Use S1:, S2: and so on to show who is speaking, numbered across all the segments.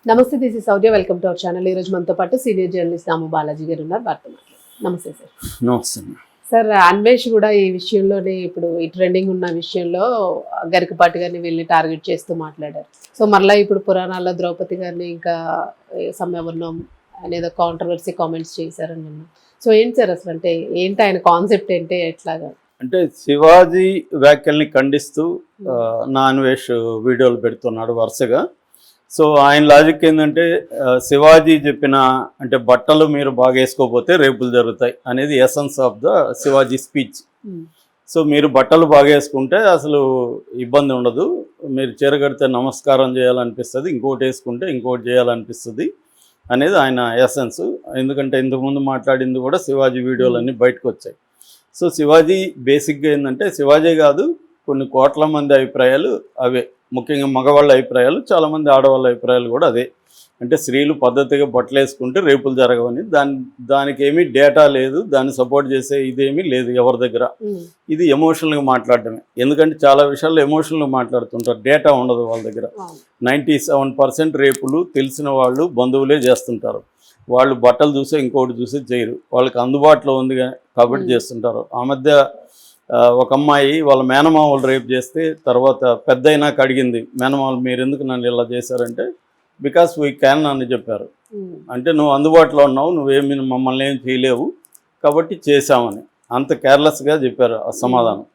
S1: నమస్తే, this is Soujanya. Welcome to our channel. ఈ రోజు మనతో పాటు సీనియర్ జర్నలిస్ట్ దాము బాలాజీ గారు ఉన్నారు. వారితో మాట్లాడదాం. నమస్తే సార్.
S2: నమస్తే.
S1: సార్, అన్వేష్ కూడా ఈ విషయంలోనే ఇప్పుడు ఈ ట్రెండింగ్ ఉన్న విషయంలో గరికపాటి గారిని వెళ్ళి టార్గెట్ చేస్తూ మాట్లాడారు. సో మరలా ఇప్పుడు పురాణాల్లో ద్రౌపది గారిని ఇంకా సమయవర్ణం అనేదో కాంట్రవర్సీ కామెంట్స్ చేశారని విన్నాం. సో ఏంటి సార్ అసలు, అంటే ఏంటి ఆయన కాన్సెప్ట్ ఏంటి, ఎట్లాగా?
S2: అంటే శివాజీ వ్యాఖ్యల్ని ఖండిస్తూ నా అన్వేష్ వీడియోలు పెడుతున్నాడు వరుసగా. సో ఆయన లాజిక్ ఏంటంటే శివాజీ చెప్పిన అంటే బట్టలు మీరు బాగా వేసుకోకపోతే రేపులు జరుగుతాయి అనేది essence of the Shivaji speech. So మీరు బట్టలు బాగా వేసుకుంటే అసలు ఇబ్బంది ఉండదు, మీరు చీర కడితే నమస్కారం చేయాలనిపిస్తుంది, ఇంకోటి వేసుకుంటే ఇంకోటి చేయాలనిపిస్తుంది అనేది ఆయన ఎసెన్స్. ఎందుకంటే ఇంతకుముందు మాట్లాడింది కూడా శివాజీ వీడియోలన్నీ బయటకు వచ్చాయి. సో శివాజీ బేసిక్గా ఏంటంటే శివాజీ కాదు, కొన్ని కోట్ల మంది అభిప్రాయాలు అవే. ముఖ్యంగా మగవాళ్ళ అభిప్రాయాలు, చాలామంది ఆడవాళ్ళ అభిప్రాయాలు కూడా అదే. అంటే స్త్రీలు పద్ధతిగా బట్టలు వేసుకుంటే రేపులు జరగవని. దానికి ఏమీ డేటా లేదు, దాన్ని సపోర్ట్ చేసే ఇదేమీ లేదు ఎవరి దగ్గర. ఇది ఎమోషనల్గా మాట్లాడటమే. ఎందుకంటే చాలా విషయాల్లో ఎమోషనల్గా మాట్లాడుతుంటారు, డేటా ఉండదు వాళ్ళ దగ్గర. 97% రేపులు తెలిసిన వాళ్ళు బంధువులే చేస్తుంటారు. వాళ్ళు బట్టలు చూసే ఇంకోటి చూసి చేయరు, వాళ్ళకి అందుబాటులో ఉంది కాబట్టి చేస్తుంటారు. ఆ మధ్య ఒక అమ్మాయి వాళ్ళ మేనమామలు రేపు చేస్తే తర్వాత పెద్ద అయినాక అడిగింది, మేనమామలు మీరు ఎందుకు నన్ను ఇలా చేశారంటే బికాస్ వీ క్యాన్ అని చెప్పారు. అంటే నువ్వు అందుబాటులో ఉన్నావు, నువ్వేమి మమ్మల్ని ఏం చేయలేవు కాబట్టి చేశామని అంత కేర్లెస్గా చెప్పారు ఆ సమాధానం.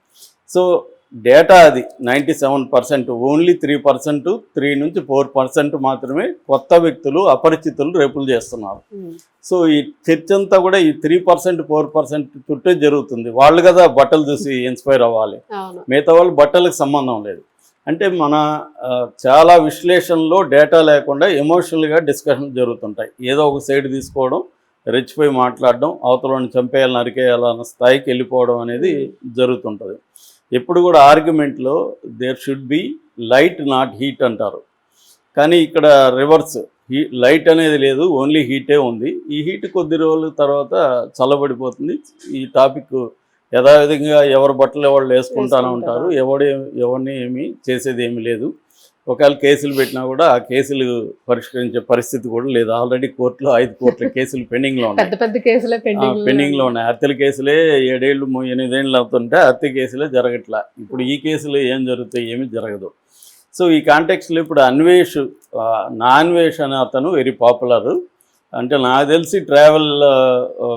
S2: సో డేటా అది 97%, ఓన్లీ 3%, 3 నుంచి 4% మాత్రమే కొత్త వ్యక్తులు అపరిచితులు రేపులు చేస్తున్నారు. సో ఈ చర్చ అంతా కూడా ఈ 3%, 4% చుట్టే జరుగుతుంది. వాళ్ళు కదా బట్టలు చూసి ఇన్స్పైర్ అవ్వాలి, మిగతా వాళ్ళు బట్టలకు సంబంధం లేదు. అంటే మన చాలా విశ్లేషణలో డేటా లేకుండా ఎమోషనల్గా డిస్కషన్ జరుగుతుంటాయి. ఏదో ఒక సైడ్ తీసుకోవడం, రెచ్చిపోయి మాట్లాడడం, అవతలని చంపేయాలని నరికేయాలన్న స్థాయికి వెళ్ళిపోవడం అనేది జరుగుతుంటుంది. ఎప్పుడు కూడా ఆర్గ్యుమెంట్లో there should be light not heat అంటారు, కానీ ఇక్కడ రివర్స్. లైట్ అనేది లేదు, ఓన్లీ హీటే ఉంది. ఈ హీట్ కొద్ది రోజుల తర్వాత చల్లబడిపోతుంది. ఈ టాపిక్ యథావిధంగా ఎవరి బట్టలు వాళ్ళు వేసుకుంటానే ఉంటారు, ఎవరిని ఏమీ చేసేది ఏమీ లేదు. ఒకవేళ కేసులు పెట్టినా కూడా ఆ కేసులు పరిష్కరించే పరిస్థితి కూడా లేదు. ఆల్రెడీ కోర్టులో 5 కోట్ల కేసులు పెండింగ్లో ఉన్నాయి. పెండింగ్లో ఉన్నాయి. హత్యల కేసులే 7 ఏళ్ళు 8 ఏళ్ళు అవుతుంటే హత్య కేసులే జరగట్లా. ఇప్పుడు ఈ కేసులు ఏం జరుగుతాయి, ఏమీ జరగదు. సో ఈ కాంటెక్స్లో ఇప్పుడు నా అన్వేష్ అనే అతను వెరీ పాపులర్. అంటే నాకు తెలిసి ట్రావెల్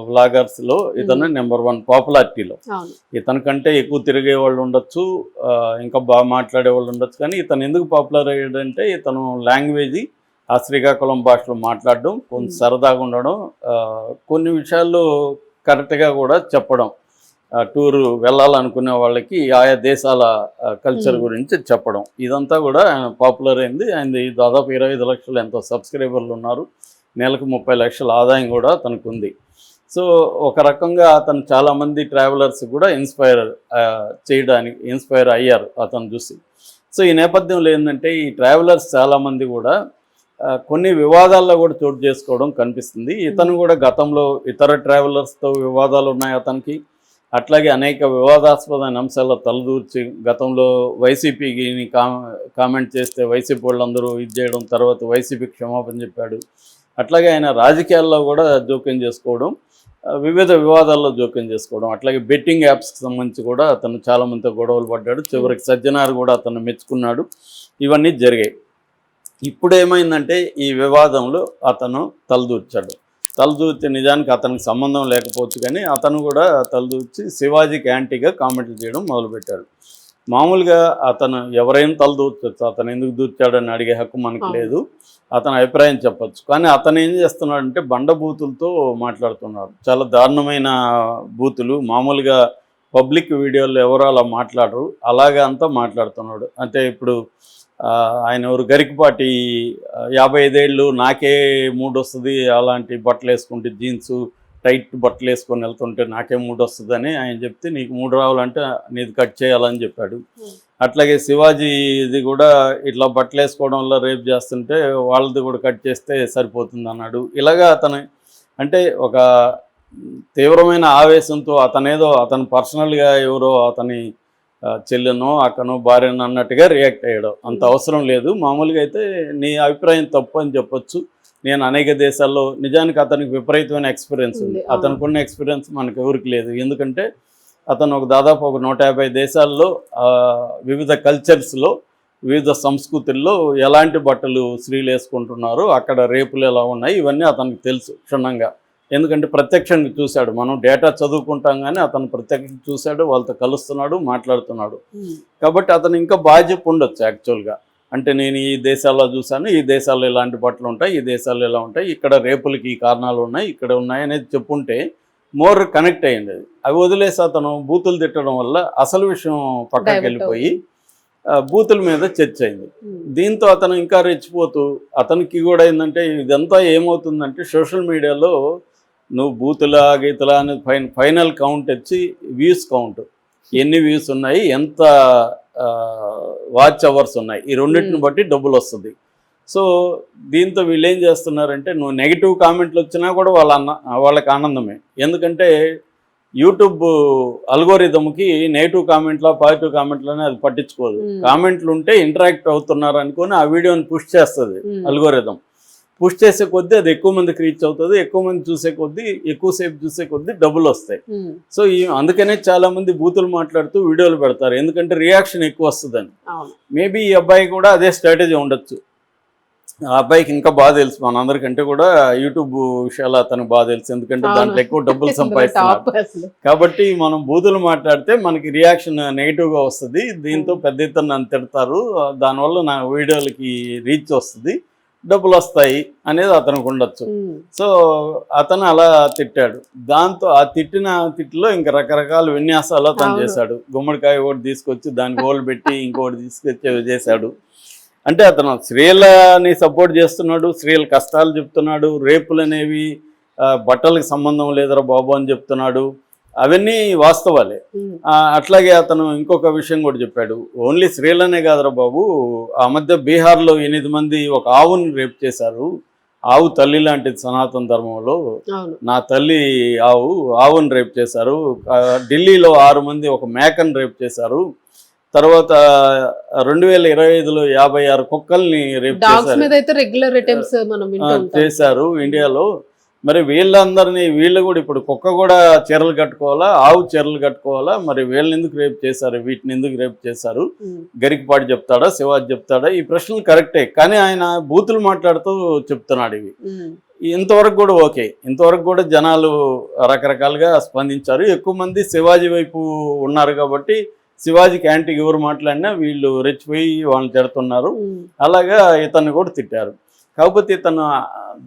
S2: వ్లాగర్స్లో ఇతను నెంబర్ 1 పాపులారిటీలో. ఇతని కంటే ఎక్కువ తిరిగే వాళ్ళు ఉండొచ్చు, ఇంకా బాగా మాట్లాడే వాళ్ళు ఉండొచ్చు. కానీ ఇతను ఎందుకు పాపులర్ అయ్యాడంటే ఇతను లాంగ్వేజ్ ఆ శ్రీకాకుళం భాషలో మాట్లాడడం, కొంచెం సరదాగా ఉండడం, కొన్ని విషయాల్లో కరెక్ట్గా కూడా చెప్పడం. టూరు వెళ్ళాలనుకునే వాళ్ళకి ఆయా దేశాల కల్చర్ గురించి చెప్పడం, ఇదంతా కూడా పాపులర్ అయింది. ఆయన దాదాపు 25 లక్షలు ఎంతో సబ్స్క్రైబర్లు ఉన్నారు. నెలకు 30 లక్షల ఆదాయం కూడా తనకు ఉంది. సో ఒక రకంగా అతను చాలామంది ట్రావెలర్స్ కూడా ఇన్స్పైర్ అయ్యారు అతను చూసి. సో ఈ నేపథ్యంలో ఏంటంటే ఈ ట్రావెలర్స్ చాలామంది కూడా కొన్ని వివాదాల్లో కూడా చోటు చేసుకోవడం కనిపిస్తుంది. ఇతను కూడా గతంలో ఇతర ట్రావెలర్స్తో వివాదాలు ఉన్నాయి అతనికి. అట్లాగే అనేక వివాదాస్పదమైన అంశాల్లో తలదూర్చి గతంలో వైసీపీని కామెంట్ చేస్తే వైసీపీ వాళ్ళందరూ ఇది చేయడం, తర్వాత వైసీపీకి క్షమాపణ చెప్పాడు. అట్లాగే ఆయన రాజకీయాల్లో కూడా జోక్యం చేసుకోవడం, వివిధ వివాదాల్లో జోక్యం చేసుకోవడం, అట్లాగే బెట్టింగ్ యాప్స్కి సంబంధించి కూడా అతను చాలామందితో గొడవలు పడ్డాడు. చివరికి సజ్జనార్ కూడా అతను మెచ్చుకున్నాడు. ఇవన్నీ జరిగాయి. ఇప్పుడు ఏమైందంటే ఈ వివాదంలో అతను తలదూర్చి నిజానికి అతనికి సంబంధం లేకపోవచ్చు, కానీ అతను కూడా తలదూర్చి శివాజీకి యాంటీగా కామెంట్లు చేయడం మొదలుపెట్టాడు. మామూలుగా అతను ఎవరైనా తలదూర్చవచ్చు, అతను ఎందుకు దూర్చాడని అడిగే హక్కు మనకు లేదు, అతని అభిప్రాయం చెప్పచ్చు. కానీ అతను ఏం చేస్తున్నాడంటే బండబూతులతో మాట్లాడుతున్నాడు, చాలా దారుణమైన బూతులు. మామూలుగా పబ్లిక్ వీడియోల్లో ఎవరు అలా మాట్లాడరు, అలాగే అంతా మాట్లాడుతున్నాడు. అంటే ఇప్పుడు ఆయన ఎవరు గరికపాటి 55 ఏళ్ళు నాకే మూడు వస్తుంది, అలాంటి బట్టలు వేసుకుంటే జీన్సు టైట్ బట్టలు వేసుకొని వెళ్తుంటే నాకే మూడు వస్తుందని ఆయన చెప్తే నీకు 3 రావాలంటే నీది కట్ చేయాలని చెప్పాడు. అట్లాగే శివాజీది కూడా ఇట్లా బట్టలు వేసుకోవడం వల్ల రేప్ చేస్తుంటే వాళ్ళది కూడా కట్ చేస్తే సరిపోతుంది అన్నాడు. ఇలాగా అతను అంటే ఒక తీవ్రమైన ఆవేశంతో అతను పర్సనల్గా ఎవరో అతని చెల్లెనో అక్కనో భార్యనో అన్నట్టుగా రియాక్ట్ అయ్యాడు. అంత అవసరం లేదు. మామూలుగా అయితే నీ అభిప్రాయం తప్పు అని చెప్పొచ్చు. నేను అనేక దేశాల్లో నిజానికి అతనికి విపరీతమైన ఎక్స్పీరియన్స్ ఉంది. అతనికి ఉన్న ఎక్స్పీరియన్స్ మనకు ఎవరికి లేదు. ఎందుకంటే అతను దాదాపు ఒక 150 దేశాల్లో వివిధ కల్చర్స్లో వివిధ సంస్కృతుల్లో ఎలాంటి బట్టలు స్త్రీలు వేసుకుంటున్నారు, అక్కడ రేపులు ఎలా ఉన్నాయి, ఇవన్నీ అతనికి తెలుసు క్షుణ్ణంగా. ఎందుకంటే ప్రత్యక్షంగా చూశాడు. మనం డేటా చదువుకుంటాం కానీ అతను ప్రత్యక్షంగా చూశాడు, వాళ్ళతో కలుస్తున్నాడు, మాట్లాడుతున్నాడు. కాబట్టి అతను ఇంకా బాగా చెప్పి ఉండొచ్చు యాక్చువల్గా. అంటే నేను ఈ దేశాల్లో చూశాను, ఈ దేశాల్లో ఇలాంటి బట్టలు ఉంటాయి, ఈ దేశాల్లో ఇలా ఉంటాయి, ఇక్కడ రేపులకి ఈ కారణాలు ఉన్నాయి, ఇక్కడ ఉన్నాయి అనేది చెప్పుంటే మోర్ కనెక్ట్ అయ్యింది. అవి వదిలేసి అతను బూతులు తిట్టడం వల్ల అసలు విషయం పక్కకి వెళ్ళిపోయి బూతుల మీద చర్చ అయింది. దీంతో అతను ఇంకా రెచ్చిపోతూ అతనికి కూడా ఏంటంటే ఇదంతా ఏమవుతుందంటే సోషల్ మీడియాలో నువ్వు బూతులా గీతలా అనేది ఫైనల్ కౌంట్ వచ్చి వ్యూస్ కౌంట్, ఎన్ని వ్యూస్ ఉన్నాయి, ఎంత వాచ్ అవర్స్ ఉన్నాయి, ఈ రెండింటిని బట్టి డబ్బులు వస్తుంది. సో దీంతో వీళ్ళు ఏం చేస్తున్నారంటే నువ్వు నెగిటివ్ కామెంట్లు వచ్చినా కూడా వాళ్ళకి ఆనందమే. ఎందుకంటే యూట్యూబ్ అల్గోరిథంకి నెగిటివ్ కామెంట్లా పాజిటివ్ కామెంట్లని అది పట్టించుకోదు. కామెంట్లు ఉంటే ఇంటరాక్ట్ అవుతున్నారు అనుకొని ఆ వీడియోని పుష్ చేస్తుంది అల్గోరిథం. పుష్ చేసే కొద్దీ అది ఎక్కువ మందికి రీచ్ అవుతుంది, ఎక్కువ మంది చూసే కొద్దీ ఎక్కువసేపు చూసే కొద్దీ డబ్బులు వస్తాయి. సో అందుకనే చాలా మంది బూతులు మాట్లాడుతూ వీడియోలు పెడతారు, ఎందుకంటే రియాక్షన్ ఎక్కువ వస్తుందని. మేబీ ఈ అబ్బాయి కూడా అదే స్ట్రాటజీ ఉండొచ్చు. ఆ అబ్బాయికి ఇంకా బాగా తెలుసు మనందరికంటే కూడా యూట్యూబ్ విషయాలు అతనికి బాగా తెలుసు, ఎందుకంటే దాంట్లో ఎక్కువ డబ్బులు సంపాదిస్తున్నారు. కాబట్టి మనం బూతులు మాట్లాడితే మనకి రియాక్షన్ నెగిటివ్గా వస్తుంది, దీంతో పెద్ద ఎత్తున నన్ను తిడతారు, దానివల్ల నా వీడియోలకి రీచ్ వస్తుంది, డబ్బులు వస్తాయి అనేది అతనికి ఉండొచ్చు. సో అతను అలా తిట్టాడు. దాంతో ఆ తిట్టిన తిట్టులో ఇంకా రకరకాల విన్యాసాలు అతను చేశాడు. గుమ్మడికాయ ఒకటి తీసుకొచ్చి దానికి హోల్ పెట్టి ఇంకోటి తీసుకొచ్చి చేశాడు. అంటే అతను స్త్రీలని సపోర్ట్ చేస్తున్నాడు, స్త్రీల కష్టాలు చెప్తున్నాడు, రేపులు అనేవి బట్టలకు సంబంధం లేదరా బాబు అని చెప్తున్నాడు. అవన్నీ వాస్తవాలే. అట్లాగే అతను ఇంకొక విషయం కూడా చెప్పాడు, ఓన్లీ స్త్రీలనే కాదురా బాబు, ఆ మధ్య బీహార్లో 8 మంది ఒక ఆవుని రేపు చేశారు. ఆవు తల్లి లాంటిది సనాతన ధర్మంలో, నా తల్లి ఆవుని రేపు చేశారు. ఢిల్లీలో 6 మంది ఒక మేకను రేపు చేశారు. తర్వాత 2025లో 56 కుక్కల్ని రేపు చేశారు ఇండియాలో. మరి వీళ్ళందరినీ వీళ్ళు కూడా ఇప్పుడు కుక్క కూడా చీరలు కట్టుకోవాలా, ఆవు చీరలు కట్టుకోవాలా, మరి వీళ్ళని ఎందుకు రేపు చేశారు, వీటిని ఎందుకు రేపు చేశారు, గరికపాటి చెప్తాడా, శివాజీ చెప్తాడా? ఈ ప్రశ్నలు కరెక్టే, కానీ ఆయన బూతులు మాట్లాడుతూ చెప్తున్నాడు ఇవి. ఇంతవరకు కూడా ఓకే, ఇంతవరకు కూడా జనాలు రకరకాలుగా స్పందించారు. ఎక్కువ మంది శివాజీ వైపు ఉన్నారు కాబట్టి శివాజీకి యాంటీ ఎవరు మాట్లాడినా వీళ్ళు రెచ్చిపోయి వాళ్ళని తిడుతున్నారు. అలాగా ఇతన్ని కూడా తిట్టారు. కాకపోతే ఇతను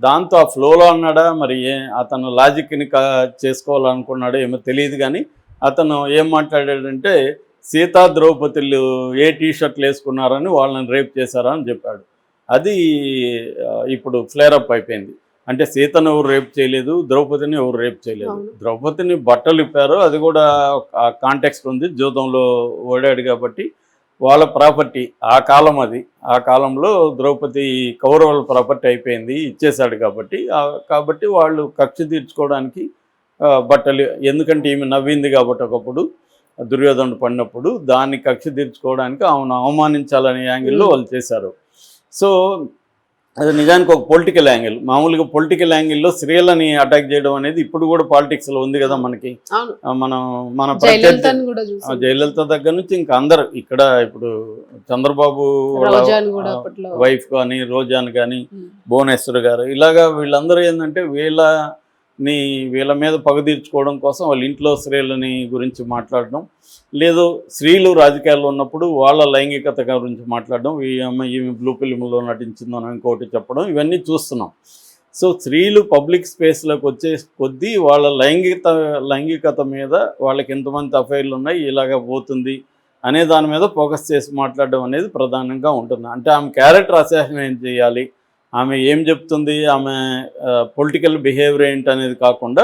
S2: దాంతో ఆ ఫ్లోలో అన్నాడా, మరి అతను లాజిక్ని చేసుకోవాలనుకున్నాడో ఏమో తెలియదు. కానీ అతను ఏం మాట్లాడాడంటే సీతా ద్రౌపదులు ఏ టీషర్ట్లు వేసుకున్నారని వాళ్ళని రేప్ చేశారా అని చెప్పాడు. అది ఇప్పుడు ఫ్లేరప్ అయిపోయింది. అంటే సీతను ఎవరు రేప్ చేయలేదు, ద్రౌపదిని ఎవరు రేప్ చేయలేదు. ద్రౌపదిని బట్టలు ఇప్పారు, అది కూడా కాంటెక్స్ట్ ఉంది, జూదంలో ఓడాడు కాబట్టి వాళ్ళ ప్రాపర్టీ ఆ కాలం, అది ఆ కాలంలో ద్రౌపది కౌరవుల ప్రాపర్టీ అయిపోయింది, ఇచ్చేశాడు కాబట్టి వాళ్ళు కక్ష తీర్చుకోవడానికి బట్టలు, ఎందుకంటే ఈమె నవ్వింది కాబట్టి ఒకప్పుడు దుర్యోధనుడు పడినప్పుడు దాన్ని కక్ష తీర్చుకోవడానికి ఆమెను అవమానించాలనే యాంగిల్లో వాళ్ళు చేశారు. సో అది నిజానికి ఒక పొలిటికల్ యాంగిల్. మామూలుగా పొలిటికల్ యాంగిల్లో స్త్రీలని అటాక్ చేయడం అనేది ఇప్పుడు కూడా పాలిటిక్స్లో ఉంది కదా మనకి. మన జయలలిత దగ్గర నుంచి ఇంకా అందరు ఇక్కడ ఇప్పుడు చంద్రబాబు వైఫ్ కానీ, రోజాన్ కానీ, భువనేశ్వర్ గారు, ఇలాగా వీళ్ళందరూ ఏంటంటే వీళ్ళ మీద పగ తీర్చుకోవడం కోసం వాళ్ళ ఇంట్లో స్త్రీలని గురించి మాట్లాడడం, లేదు స్త్రీలు రాజకీయాల్లో ఉన్నప్పుడు వాళ్ళ లైంగికత గురించి మాట్లాడడం, ఈమె బ్లూ ఫిల్మ్లో నటించిందని ఇంకోటి చెప్పడం, ఇవన్నీ చూస్తున్నాం. సో స్త్రీలు పబ్లిక్ స్పేస్లోకి వచ్చే కొద్దీ వాళ్ళ లైంగికత మీద వాళ్ళకి ఎంతమంది అఫైర్లు ఉన్నాయి, ఇలాగ పోతుంది అనే దాని మీద ఫోకస్ చేసి మాట్లాడడం అనేది ప్రధానంగా ఉంటుంది. అంటే ఆమె క్యారెక్టర్ అసాసినేట్ చేయాలి, ఆమె ఏం చెప్తుంది, ఆమె పొలిటికల్ బిహేవియర్ ఏంటి అనేది కాకుండా